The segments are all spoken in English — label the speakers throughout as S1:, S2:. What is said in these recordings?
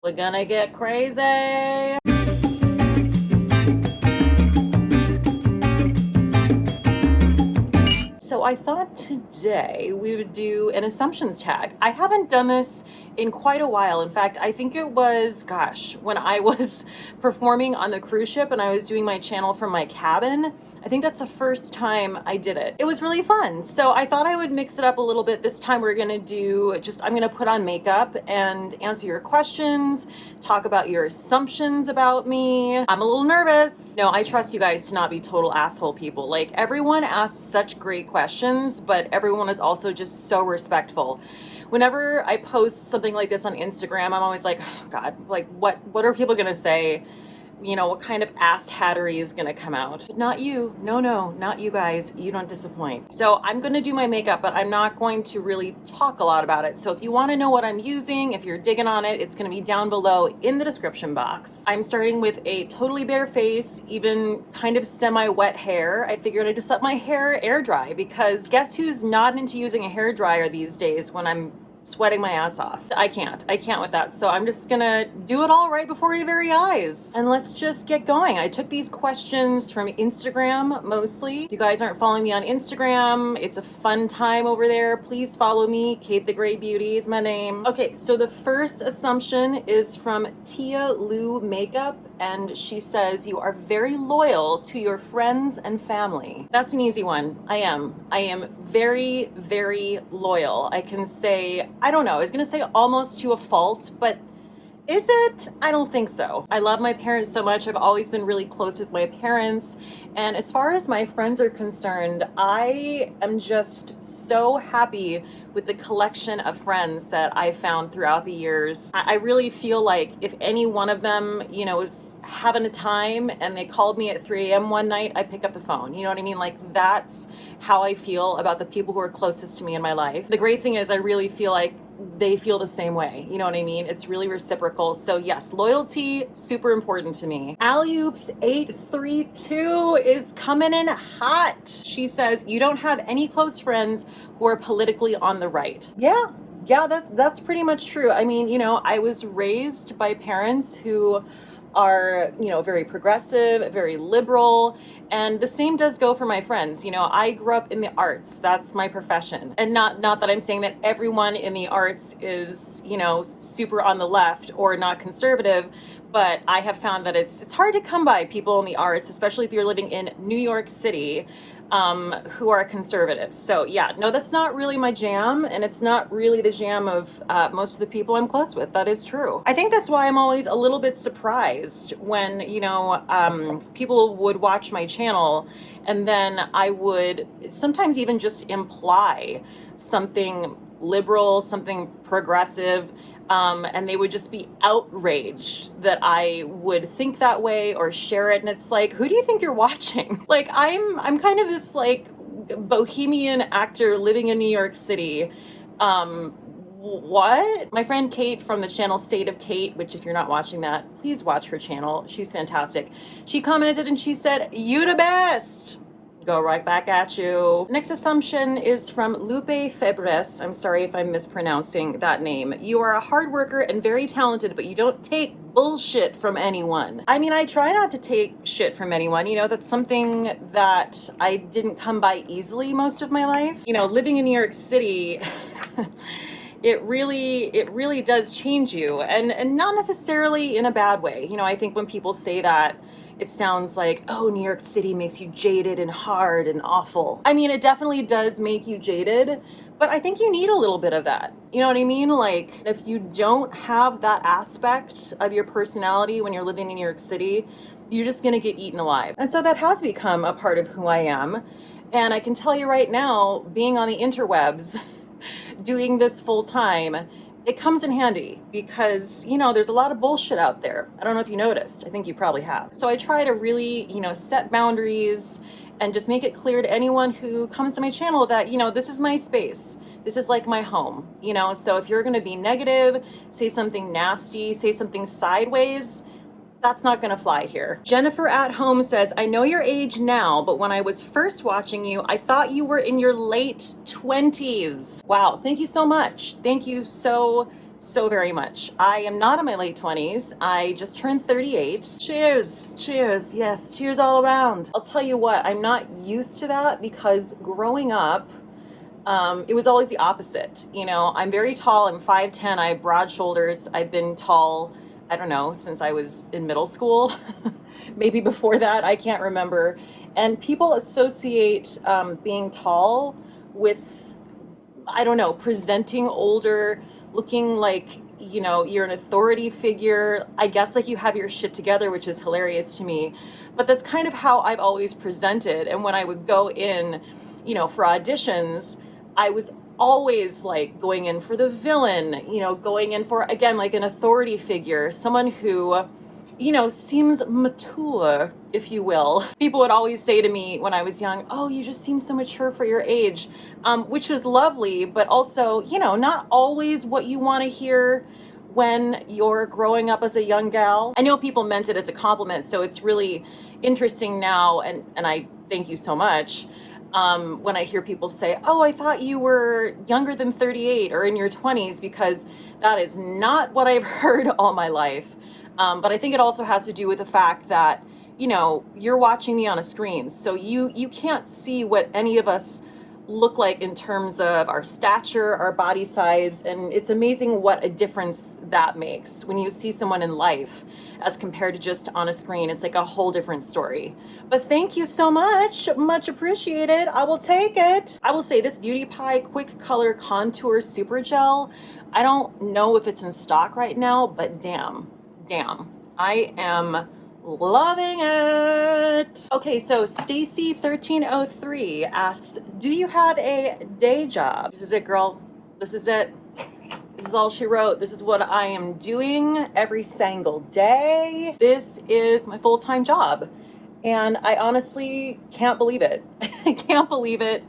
S1: We're gonna get crazy. So I thought today we would do an assumptions tag. I haven't done this in quite a while. In fact, I think it was, gosh, when I was performing on the cruise ship and I was doing my channel from my cabin. I think that's the first time I did it. It was really fun. So I thought I would mix it up a little bit. This time we're gonna do I'm gonna put on makeup and answer your questions, talk about your assumptions about me. I'm a little nervous. No, I trust you guys to not be total asshole people. Like, everyone asks such great questions, but everyone is also just so respectful. Whenever I post something like this on Instagram, I'm always like, oh God, like what are people gonna say? You know, what kind of ass hattery is gonna come out? But not you. No, not you guys. You don't disappoint. So I'm gonna do my makeup, but I'm not going to really talk a lot about it. So if you wanna know what I'm using, if you're digging on it, it's gonna be down below in the description box. I'm starting with a totally bare face, even kind of semi-wet hair. I figured I'd just let my hair air dry, because guess who's not into using a hair dryer these days when I'm sweating my ass off? I can't with that. So I'm just gonna do it all right before your very eyes. And let's just get going. I took these questions from Instagram mostly. If you guys aren't following me on Instagram, it's a fun time over there. Please follow me. Kate the Great Beauty is my name. Okay, so the first assumption is from Tia Lou Makeup, and she says, you are very loyal to your friends and family. That's an easy one. I am very, very loyal. I can say, I don't know, I was gonna say almost to a fault, but is it? I don't think so. I love my parents so much. I've always been really close with my parents. And as far as my friends are concerned, I am just so happy with the collection of friends that I found throughout the years. I really feel like if any one of them, you know, is having a time and they called me at 3 a.m. one night, I pick up the phone. You know what I mean? Like, that's how I feel about the people who are closest to me in my life. The great thing is I really feel like they feel the same way. You know what I mean? It's really reciprocal. So yes, loyalty, super important to me. Alleyoops 832 is coming in hot. She says, you don't have any close friends who are politically on the right. Yeah, that's pretty much true. I mean, you know, I was raised by parents who are, you know, very progressive, very liberal, and the same does go for my friends. You know, I grew up in the arts. That's my profession. And not that I'm saying that everyone in the arts is, you know, super on the left or not conservative, but I have found that it's hard to come by people in the arts, especially if you're living in New York City, who are conservative. So yeah, no, that's not really my jam, and it's not really the jam of most of the people I'm close with. That is true. I think that's why I'm always a little bit surprised when, you know, people would watch my channel and then I would sometimes even just imply something liberal, something progressive, and they would just be outraged that I would think that way or share it. And it's like, who do you think you're watching? Like, I'm kind of this like bohemian actor living in New York City. What? My friend Kate from the channel State of Kate, which if you're not watching that, please watch her channel. She's fantastic. She commented and she said, you the best. Go right back at you. Next assumption is from Lupe Febres. I'm sorry if I'm mispronouncing that name. You are a hard worker and very talented, but you don't take bullshit from anyone. I mean, I try not to take shit from anyone. You know, that's something that I didn't come by easily most of my life. You know, living in New York City, it really does change you, and not necessarily in a bad way. You know, I think when people say that, it sounds like, oh, New York City makes you jaded and hard and awful. I mean, it definitely does make you jaded, but I think you need a little bit of that. You know what I mean? Like, if you don't have that aspect of your personality when you're living in New York City, you're just gonna get eaten alive. And so that has become a part of who I am. And I can tell you right now, being on the interwebs, doing this full time, it comes in handy because, you know, there's a lot of bullshit out there. I don't know if you noticed. I think you probably have. So I try to really, you know, set boundaries and just make it clear to anyone who comes to my channel that, you know, this is my space. This is like my home, you know? So if you're gonna be negative, say something nasty, say something sideways, that's not gonna fly here. Jennifer at Home says, I know your age now, but when I was first watching you, I thought you were in your late 20s. Wow, thank you so much. Thank you so so very much. I am not in my late 20s. I just turned 38. Cheers, cheers, yes, cheers all around. I'll tell you what, I'm not used to that because growing up, it was always the opposite. You know, I'm very tall, I'm 5'10", I have broad shoulders. I've been tall, I don't know, since I was in middle school. Maybe before that, I can't remember. And people associate being tall with, I don't know, presenting older, looking like, you know, you're an authority figure. I guess like you have your shit together, which is hilarious to me. But that's kind of how I've always presented. And when I would go in, you know, for auditions, I was always like going in for the villain, you know, going in for, again, like an authority figure, someone who, you know, seems mature, if you will. People would always say to me when I was young, oh, you just seem so mature for your age, which was lovely, but also, you know, not always what you want to hear when you're growing up as a young gal. I know people meant it as a compliment, so it's really interesting now, and I thank you so much, when I hear people say, oh, I thought you were younger than 38 or in your 20s, because that is not what I've heard all my life. But I think it also has to do with the fact that, you know, you're watching me on a screen, so you can't see what any of us look like in terms of our stature, our body size, and it's amazing what a difference that makes when you see someone in life as compared to just on a screen. It's like a whole different story. But thank you so much appreciated. I will take it. I will say this Beauty Pie Quick Color Contour Super Gel, I don't know if it's in stock right now, but damn, I am loving it. Okay, so Stacy 1303 asks, do you have a day job? This is it, girl. This is it. This is all she wrote. This is what I am doing every single day. This is my full-time job. And I honestly can't believe it. I can't believe it.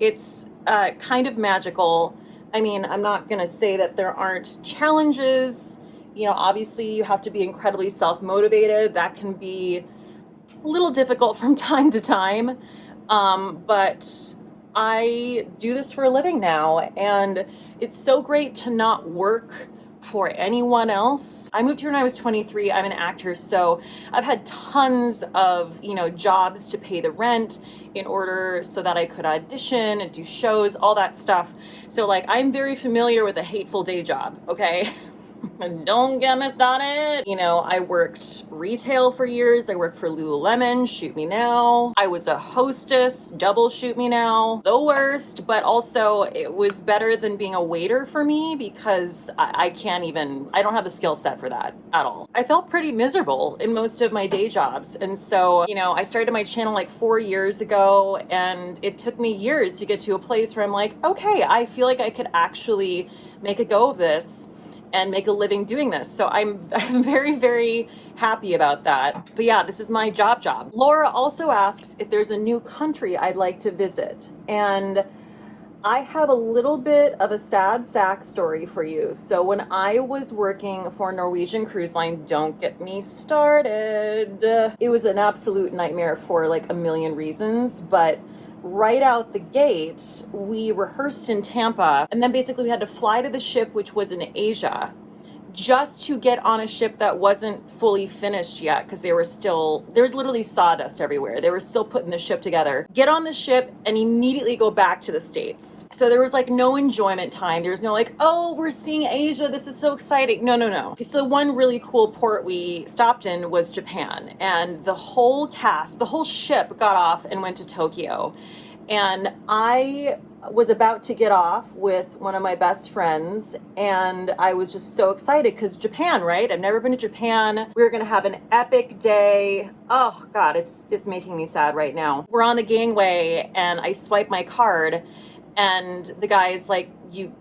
S1: It's kind of magical. I mean, I'm not gonna say that there aren't challenges. You know, obviously you have to be incredibly self-motivated. That can be a little difficult from time to time. But I do this for a living now, and it's so great to not work for anyone else. I moved here when I was 23. I'm an actor, so I've had tons of, you know, jobs to pay the rent in order so that I could audition and do shows, all that stuff. So like, I'm very familiar with a hateful day job, okay? Don't get me started. You know, I worked retail for years. I worked for Lululemon, shoot me now. I was a hostess, double shoot me now. The worst, but also it was better than being a waiter for me because I don't have the skill set for that at all. I felt pretty miserable in most of my day jobs. And so, you know, I started my channel like 4 years ago, and it took me years to get to a place where I'm like, okay, I feel like I could actually make a go of this and make a living doing this. So I'm very, very happy about that. But yeah, this is my job. Laura also asks if there's a new country I'd like to visit. And I have a little bit of a sad sack story for you. So when I was working for Norwegian Cruise Line, don't get me started, it was an absolute nightmare for like a million reasons, but right out the gate, we rehearsed in Tampa, and then basically we had to fly to the ship, which was in Asia, just to get on a ship that wasn't fully finished yet, because there was literally sawdust everywhere. They were still putting the ship together. Get on the ship and immediately go back to the States. So there was like no enjoyment time. There was no like, oh, we're seeing Asia, this is so exciting. No. Okay, so one really cool port we stopped in was Japan, and the whole cast, the whole ship got off and went to Tokyo. And I was about to get off with one of my best friends, and I was just so excited because Japan, right? I've never been to Japan. We were gonna have an epic day. Oh God, it's making me sad right now. We're on the gangway and I swipe my card and the guy's like,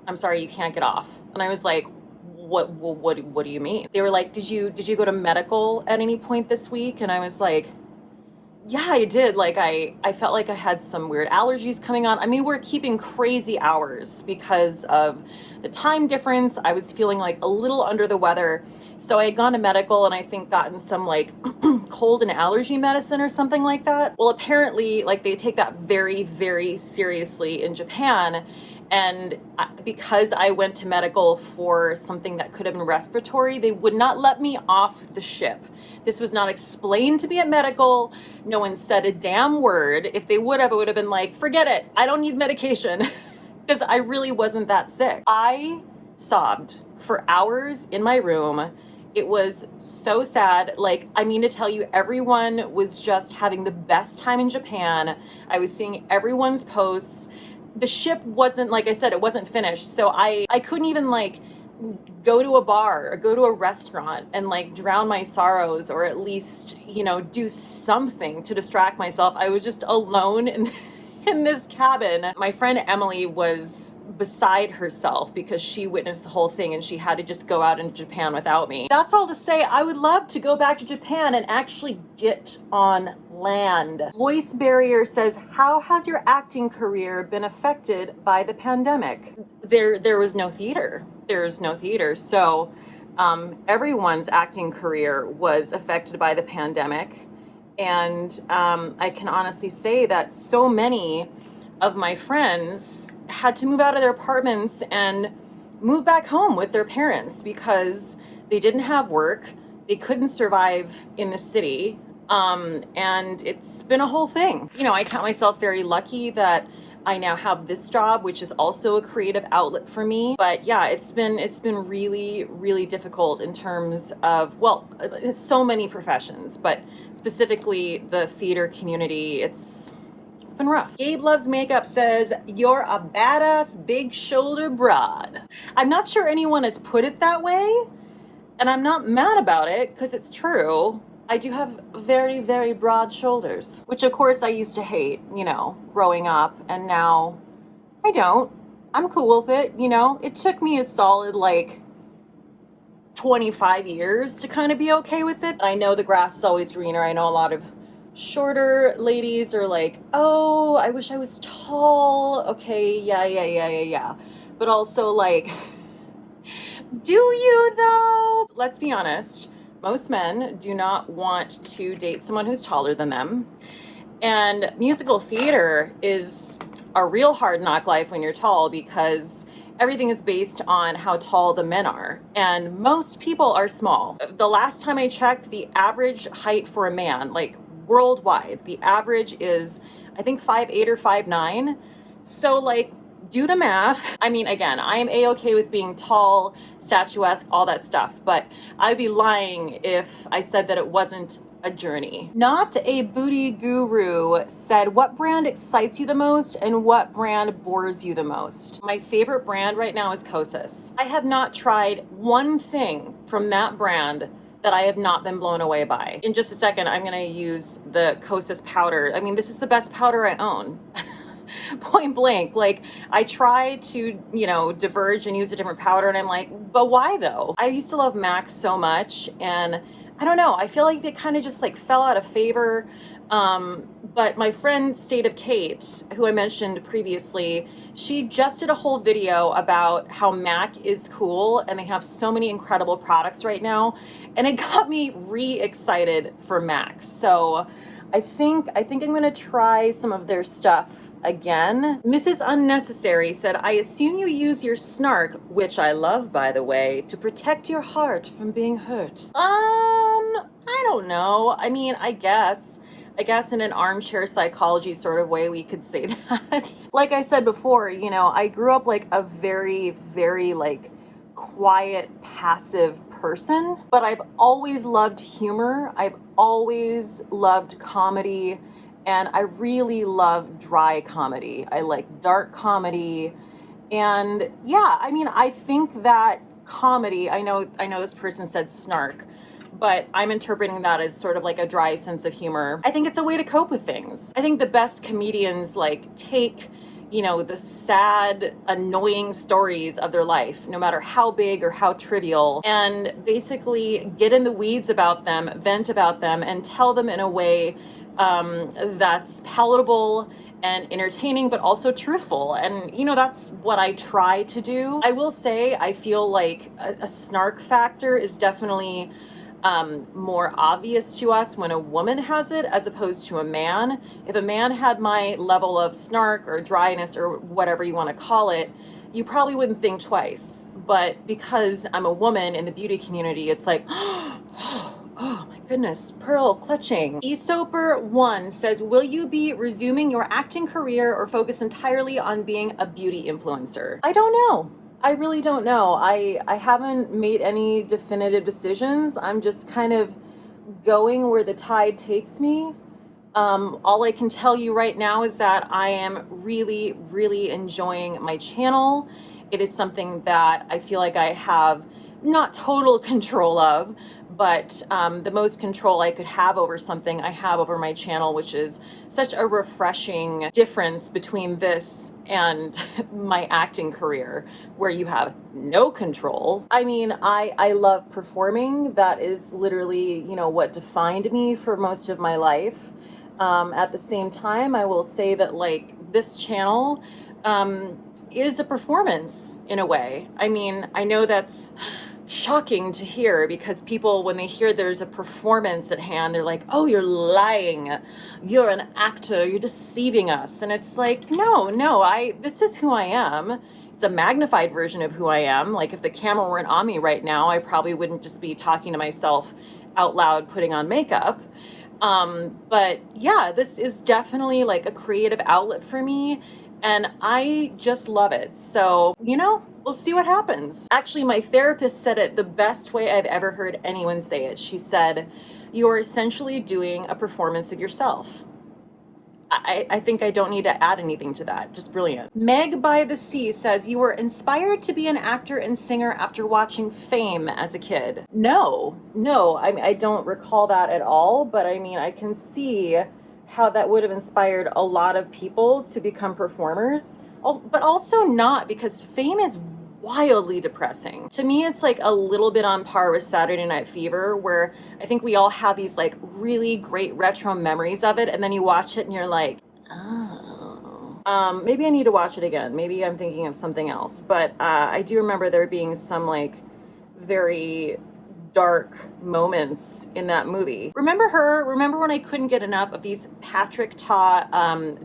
S1: I'm sorry, you can't get off. And I was like, what do you mean? They were like, did you go to medical at any point this week? And I was like, yeah, I did. Like, I felt like I had some weird allergies coming on. I mean, we're keeping crazy hours because of the time difference. I was feeling like a little under the weather. So I had gone to medical and I think gotten some like cold and allergy medicine or something like that. Well, apparently like they take that very, very seriously in Japan. And because I went to medical for something that could have been respiratory, they would not let me off the ship. This was not explained to me at medical. No one said a damn word. If they would have, it would have been like, forget it, I don't need medication. Because I really wasn't that sick. I sobbed for hours in my room. It was so sad. Like, I mean to tell you, everyone was just having the best time in Japan. I was seeing everyone's posts. The ship wasn't, like I said, it wasn't finished. So I couldn't even like go to a bar or go to a restaurant and like drown my sorrows, or at least, you know, do something to distract myself. I was just alone in this cabin. My friend Emily was beside herself because she witnessed the whole thing and she had to just go out into Japan without me. That's all to say, I would love to go back to Japan and actually get on land. Voice Barrier says, how has your acting career been affected by the pandemic? There was no theater. There's no theater. So everyone's acting career was affected by the pandemic. And I can honestly say that so many of my friends had to move out of their apartments and move back home with their parents because they didn't have work. They couldn't survive in the city. And it's been a whole thing. You know, I count myself very lucky that I now have this job, which is also a creative outlet for me. But yeah, it's been really, really difficult in terms of, well, so many professions, but specifically the theater community. It's been rough. Gabe Loves Makeup says, you're a badass big shoulder broad. I'm not sure anyone has put it that way, and I'm not mad about it because it's true. I do have very, very broad shoulders, which of course I used to hate, you know, growing up, and now I don't. I'm cool with it, you know. It took me a solid like 25 years to kind of be okay with it. I know the grass is always greener. I know a lot of shorter ladies are like, oh, I wish I was tall. Okay, yeah. But also like, do you though? Let's be honest. Most men do not want to date someone who's taller than them. And musical theater is a real hard knock life when you're tall because everything is based on how tall the men are. And most people are small. The last time I checked, the average height for a man, like worldwide, the average is, I think 5'8" or 5'9". So like, do the math. I mean, again, I am a-okay with being tall, statuesque, all that stuff, but I'd be lying if I said that it wasn't a journey. Not a Booty Guru said, what brand excites you the most and what brand bores you the most? My favorite brand right now is Kosas. I have not tried one thing from that brand that I have not been blown away by. In just a second, I'm gonna use the Kosas powder. I mean, this is the best powder I own. Point blank. Like, I try to, you know, diverge and use a different powder, and I'm like, but why though? I used to love MAC so much, and I don't know, I feel like they kind of just like fell out of favor. But my friend State of Kate, who I mentioned previously, she just did a whole video about how MAC is cool and they have so many incredible products right now, and it got me re-excited for MAC. So I think I'm gonna try some of their stuff again. Mrs. Unnecessary said, I assume you use your snark, which I love by the way, to protect your heart from being hurt. I don't know. I mean, I guess in an armchair psychology sort of way we could say that. Like I said before, you know, I grew up like a very, very like quiet, passive person, but I've always loved humor. I've always loved comedy, and I really love dry comedy. I like dark comedy. And yeah, I mean, I think that comedy, I know this person said snark, but I'm interpreting that as sort of like a dry sense of humor. I think it's a way to cope with things. I think the best comedians like take, you know, the sad, annoying stories of their life, no matter how big or how trivial, and basically get in the weeds about them, vent about them, and tell them in a way that's palatable and entertaining, but also truthful. And, you know, that's what I try to do. I will say, I feel like a snark factor is definitely more obvious to us when a woman has it as opposed to a man. If a man had my level of snark or dryness or whatever you want to call it, you probably wouldn't think twice. But because I'm a woman in the beauty community, it's like, oh my goodness, pearl clutching. Esoper1 says, will you be resuming your acting career or focus entirely on being a beauty influencer? I don't know. I really don't know. I haven't made any definitive decisions. I'm just kind of going where the tide takes me. All I can tell you right now is that I am really, really enjoying my channel. It is something that I feel like I have not total control of, but the most control I could have over something I have over my channel, which is such a refreshing difference between this and my acting career, where you have no control. I mean, I love performing. That is literally, you know, what defined me for most of my life. At the same time, I will say that, like, this channel is a performance in a way. I mean, I know that's shocking to hear, because people, when they hear there's a performance at hand, they're like, oh, you're lying, you're an actor, you're deceiving us. And it's like, no, this is who I am. It's a magnified version of who I am. Like, if the camera weren't on me right now, I probably wouldn't just be talking to myself out loud, putting on makeup. But yeah, this is definitely like a creative outlet for me, and I just love it. So, you know, we'll see what happens. Actually, my therapist said it the best way I've ever heard anyone say it. She said, you are essentially doing a performance of yourself. I think I don't need to add anything to that. Just brilliant. Meg by the Sea says, you were inspired to be an actor and singer after watching Fame as a kid. No, I don't recall that at all, but I mean, I can see how that would have inspired a lot of people to become performers, but also not, because Fame is wildly depressing. To me, it's like a little bit on par with Saturday Night Fever, where I think we all have these like really great retro memories of it, and then you watch it and you're like, oh. Maybe I need to watch it again. Maybe I'm thinking of something else. But I do remember there being some like very dark moments in that movie. Remember her? Remember when I couldn't get enough of these Patrick Ta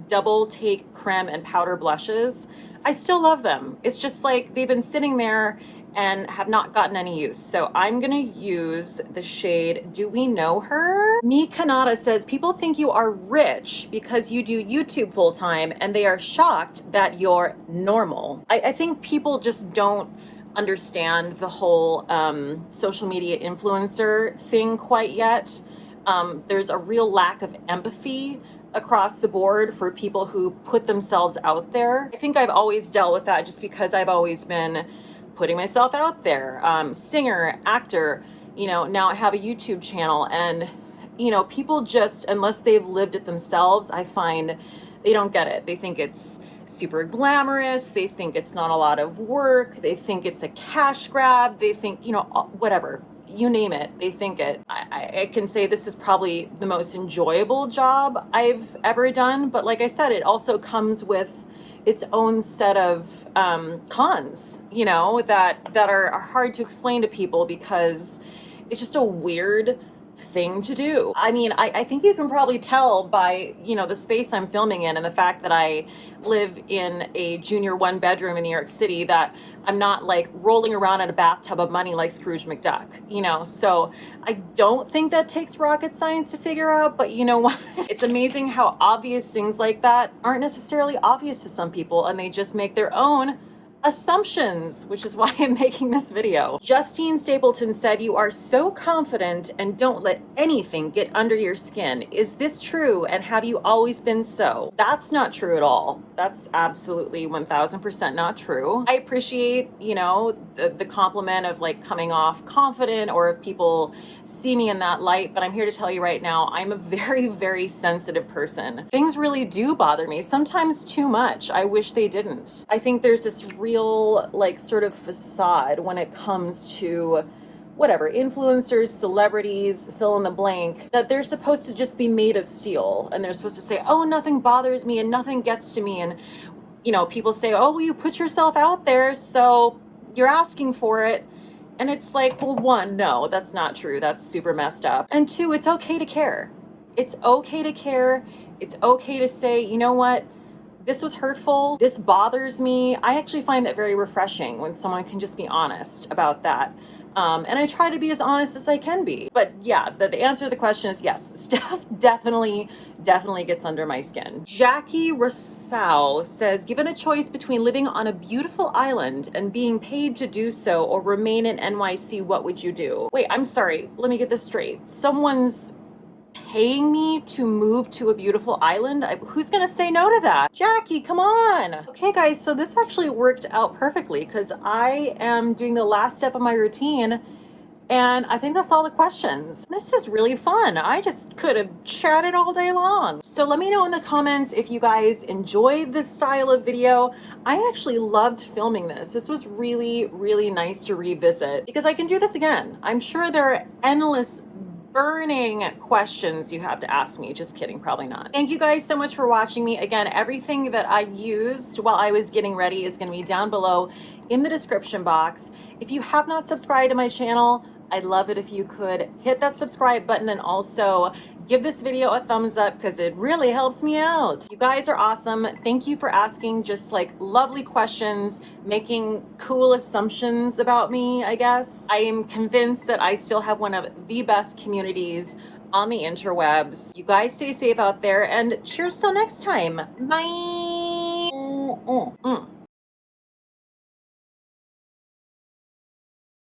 S1: double take creme and powder blushes? I still love them. It's just like they've been sitting there and have not gotten any use. So I'm gonna use the shade Do We Know Her? Mi Kanata says, people think you are rich because you do YouTube full time, and they are shocked that you're normal. I think people just don't understand the whole social media influencer thing quite yet. There's a real lack of empathy across the board for people who put themselves out there. I think I've always dealt with that just because I've always been putting myself out there. Singer, actor, you know, now I have a YouTube channel, and, you know, people just, unless they've lived it themselves, I find they don't get it. They think it's super glamorous. They think it's not a lot of work. They think it's a cash grab. They think, you know, whatever. You name it, they think it. I can say this is probably the most enjoyable job I've ever done, but like I said, it also comes with its own set of cons, you know, that are hard to explain to people because it's just a weird thing to do. I mean, I think you can probably tell by, you know, the space I'm filming in and the fact that I live in a junior 1-bedroom in New York City, that I'm not like rolling around in a bathtub of money like Scrooge McDuck, you know? So I don't think that takes rocket science to figure out, but you know what? It's amazing how obvious things like that aren't necessarily obvious to some people, and they just make their own assumptions, which is why I'm making this video. Justine Stapleton said, you are so confident and don't let anything get under your skin. Is this true, and have you always been so? That's not true at all. That's absolutely 1000% not true. I appreciate, you know, the compliment of like coming off confident, or if people see me in that light, but I'm here to tell you right now, I'm a very, very sensitive person. Things really do bother me, sometimes too much. I wish they didn't. I think there's this real like sort of facade when it comes to whatever, influencers, celebrities, fill in the blank, that they're supposed to just be made of steel, and they're supposed to say, oh, nothing bothers me and nothing gets to me. And, you know, people say, oh, well, you put yourself out there, so you're asking for it. And it's like, well, one, no, that's not true. That's super messed up. And two, it's okay to care. It's okay to care. It's okay to say, you know what? This was hurtful. This bothers me. I actually find that very refreshing when someone can just be honest about that. And I try to be as honest as I can be. But yeah, the answer to the question is yes, stuff definitely gets under my skin. Jackie Rousseau says, given a choice between living on a beautiful island and being paid to do so or remain in NYC, what would you do? Wait, I'm sorry. Let me get this straight. Someone's paying me to move to a beautiful island? Who's gonna say no to that? Jackie, come on. Okay guys, so this actually worked out perfectly because I am doing the last step of my routine and I think that's all the questions. This is really fun. I just could have chatted all day long. So let me know in the comments if you guys enjoyed this style of video. I actually loved filming this. This was really, really nice to revisit because I can do this again. I'm sure there are endless burning questions you have to ask me. Just kidding, probably not. Thank you guys so much for watching me. Again, everything that I used while I was getting ready is going to be down below in the description box. If you have not subscribed to my channel, I'd love it if you could hit that subscribe button and also give this video a thumbs up because it really helps me out. You guys are awesome. Thank you for asking just like lovely questions, making cool assumptions about me, I guess. I am convinced that I still have one of the best communities on the interwebs. You guys stay safe out there and cheers till next time. Bye.